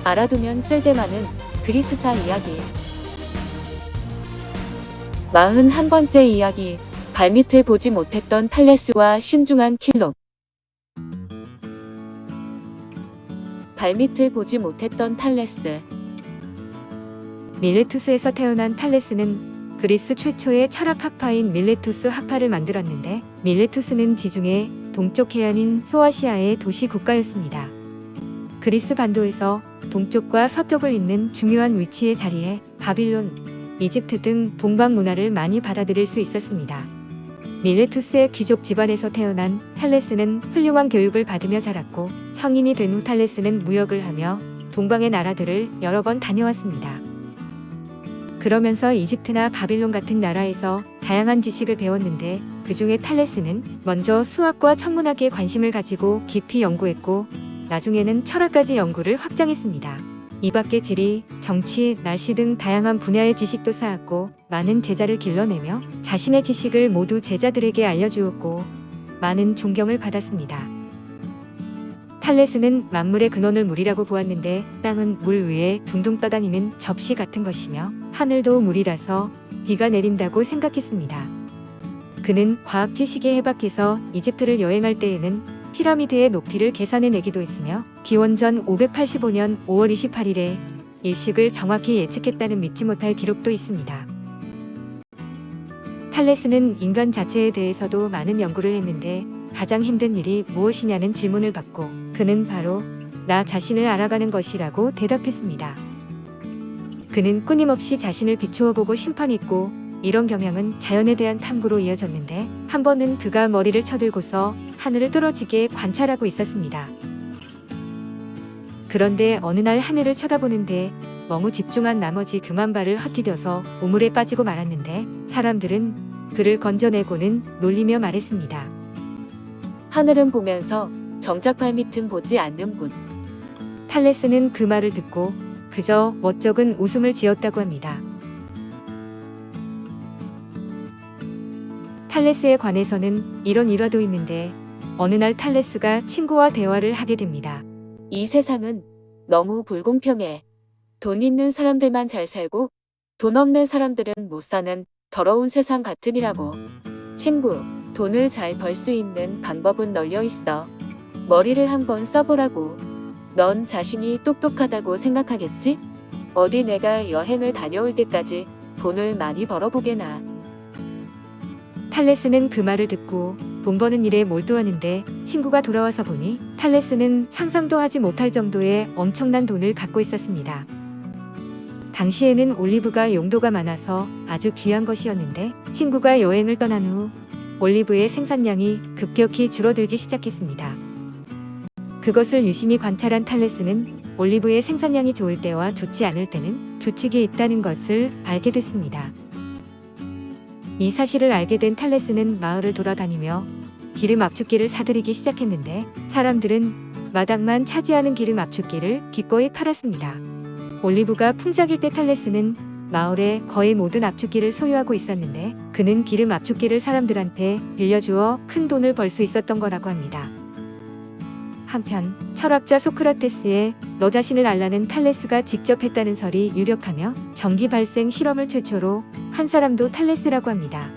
알아두면 쓸데많은 그리스사 이야기. 41번째 이야기. 발밑을 보지 못했던 탈레스와 신중한 킬록. 발밑을 보지 못했던 탈레스. 밀레투스에서 태어난 탈레스는 그리스 최초의 철학 학파인 밀레투스 학파를 만들었는데, 밀레투스는 지중해 동쪽 해안인 소아시아의 도시 국가였습니다. 그리스 반도에서 동쪽과 서쪽을 잇는 중요한 위치의 자리에 바빌론, 이집트 등 동방 문화를 많이 받아들일 수 있었습니다. 밀레투스의 귀족 집안에서 태어난 탈레스는 훌륭한 교육을 받으며 자랐고, 성인이 된 후 탈레스는 무역을 하며 동방의 나라들을 여러 번 다녀왔습니다. 그러면서 이집트나 바빌론 같은 나라에서 다양한 지식을 배웠는데, 그 중에 탈레스는 먼저 수학과 천문학에 관심을 가지고 깊이 연구했고, 나중에는 철학까지 연구를 확장했습니다. 이 밖에 지리, 정치, 날씨 등 다양한 분야의 지식도 쌓았고, 많은 제자를 길러내며 자신의 지식을 모두 제자들에게 알려주었고, 많은 존경을 받았습니다. 탈레스는 만물의 근원을 물이라고 보았는데, 땅은 물 위에 둥둥 떠다니는 접시 같은 것이며, 하늘도 물이라서 비가 내린다고 생각했습니다. 그는 과학 지식에 해박해서 이집트를 여행할 때에는 피라미드의 높이를 계산해내기도 했으며, 기원전 585년 5월 28일에 일식을 정확히 예측했다는 믿지 못할 기록도 있습니다. 탈레스는 인간 자체에 대해서도 많은 연구를 했는데, 가장 힘든 일이 무엇이냐는 질문을 받고 그는 바로 나 자신을 알아가는 것이라고 대답했습니다. 그는 끊임없이 자신을 비추어 보고 심판했고, 이런 경향은 자연에 대한 탐구로 이어졌는데, 한 번은 그가 머리를 쳐들고서 하늘을 뚫어지게 관찰하고 있었습니다. 그런데 어느 날 하늘을 쳐다보는데 너무 집중한 나머지 그만 발을 헛디뎌서 우물에 빠지고 말았는데, 사람들은 그를 건져내고는 놀리며 말했습니다. 하늘은 보면서 정작 발밑은 보지 않는군. 탈레스는 그 말을 듣고 그저 멋쩍은 웃음을 지었다고 합니다. 탈레스에 관해서는 이런 일화도 있는데, 어느 날 탈레스가 친구와 대화를 하게 됩니다. 이 세상은 너무 불공평해. 돈 있는 사람들만 잘 살고 돈 없는 사람들은 못 사는 더러운 세상 같으니라고. 친구, 돈을 잘 벌 수 있는 방법은 널려 있어. 머리를 한번 써보라고. 넌 자신이 똑똑하다고 생각하겠지? 어디 내가 여행을 다녀올 때까지 돈을 많이 벌어보게나. 탈레스는 그 말을 듣고 돈 버는 일에 몰두하는데, 친구가 돌아와서 보니 탈레스는 상상도 하지 못할 정도의 엄청난 돈을 갖고 있었습니다. 당시에는 올리브가 용도가 많아서 아주 귀한 것이었는데, 친구가 여행을 떠난 후 올리브의 생산량이 급격히 줄어들기 시작했습니다. 그것을 유심히 관찰한 탈레스는 올리브의 생산량이 좋을 때와 좋지 않을 때는 규칙이 있다는 것을 알게 됐습니다. 이 사실을 알게 된 탈레스는 마을을 돌아다니며 기름 압축기를 사들이기 시작했는데, 사람들은 마당만 차지하는 기름 압축기를 기꺼이 팔았습니다. 올리브가 풍작일 때 탈레스는 마을의 거의 모든 압축기를 소유하고 있었는데, 그는 기름 압축기를 사람들한테 빌려주어 큰 돈을 벌 수 있었던 거라고 합니다. 한편 철학자 소크라테스의 너 자신을 알라는 탈레스가 직접 했다는 설이 유력하며, 전기 발생 실험을 최초로 한 사람도 탈레스라고 합니다.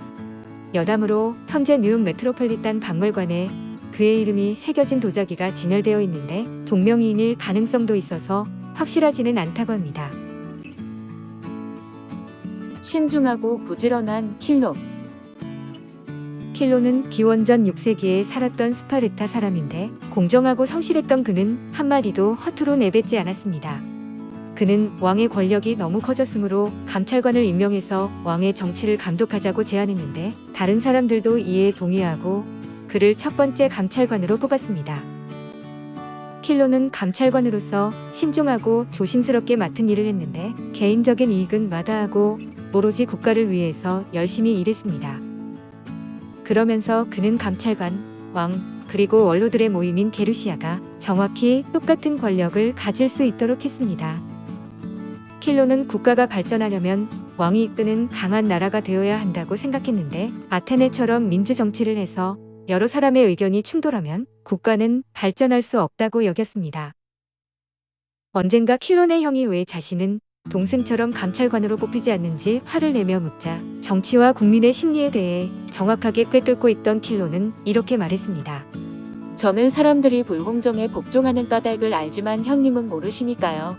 여담으로 현재 뉴욕 메트로폴리탄 박물관에 그의 이름이 새겨진 도자기가 진열되어 있는데, 동명이인일 가능성도 있어서 확실하지는 않다고 합니다. 신중하고 부지런한 킬록. 킬로는 기원전 6세기에 살았던 스파르타 사람인데, 공정하고 성실했던 그는 한마디도 허투루 내뱉지 않았습니다. 그는 왕의 권력이 너무 커졌으므로 감찰관을 임명해서 왕의 정치를 감독하자고 제안했는데, 다른 사람들도 이에 동의하고 그를 첫 번째 감찰관으로 뽑았습니다. 킬로는 감찰관으로서 신중하고 조심스럽게 맡은 일을 했는데, 개인적인 이익은 마다하고 오로지 국가를 위해서 열심히 일했습니다. 그러면서 그는 감찰관, 왕, 그리고 원로들의 모임인 게르시아가 정확히 똑같은 권력을 가질 수 있도록 했습니다. 킬로는 국가가 발전하려면 왕이 이끄는 강한 나라가 되어야 한다고 생각했는데, 아테네처럼 민주정치를 해서 여러 사람의 의견이 충돌하면 국가는 발전할 수 없다고 여겼습니다. 언젠가 킬론의 형이 왜 자신은 동생처럼 감찰관으로 뽑히지 않는지 화를 내며 묻자 정치와 국민의 심리에 대해 정확하게 꿰뚫고 있던 킬론은 이렇게 말했습니다. 저는 사람들이 불공정에 복종하는 까닭을 알지만 형님은 모르시니까요.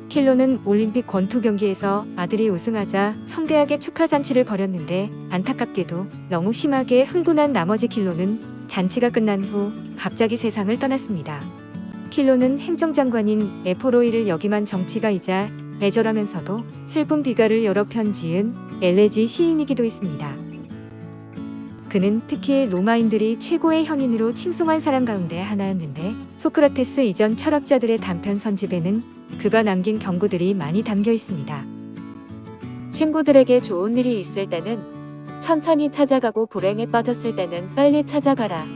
킬론은 올림픽 권투 경기에서 아들이 우승하자 성대하게 축하 잔치를 벌였는데 안타깝게도 너무 심하게 흥분한 나머지 킬론은 잔치가 끝난 후 갑자기 세상을 떠났습니다. 킬론은 행정장관인 에포로이를 역임한 정치가이자 애절하면서도 슬픈 비가를 여러 편 지은 엘레지 시인이기도 했습니다. 그는 특히 로마인들이 최고의 현인으로 칭송한 사람 가운데 하나였는데 소크라테스 이전 철학자들의 단편 선집에는 그가 남긴 경고들이 많이 담겨 있습니다. 친구들에게 좋은 일이 있을 때는 천천히 찾아가고 불행에 빠졌을 때는 빨리 찾아가라.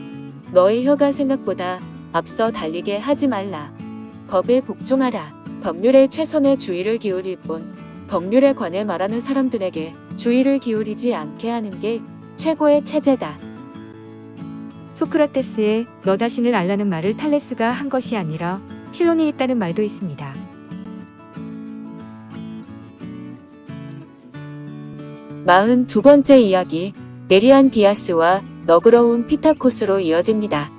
너의 혀가 생각보다 앞서 달리게 하지 말라. 법에 복종하라. 법률에 최선의 주의를 기울일 뿐 법률에 관해 말하는 사람들에게 주의를 기울이지 않게 하는 게 최고의 체제다. 소크라테스의 너 자신을 알라는 말을 탈레스가 한 것이 아니라 킬론이 했다는 말도 있습니다. 42번째 이야기, 네리안 비아스와 너그러운 피타코스로 이어집니다.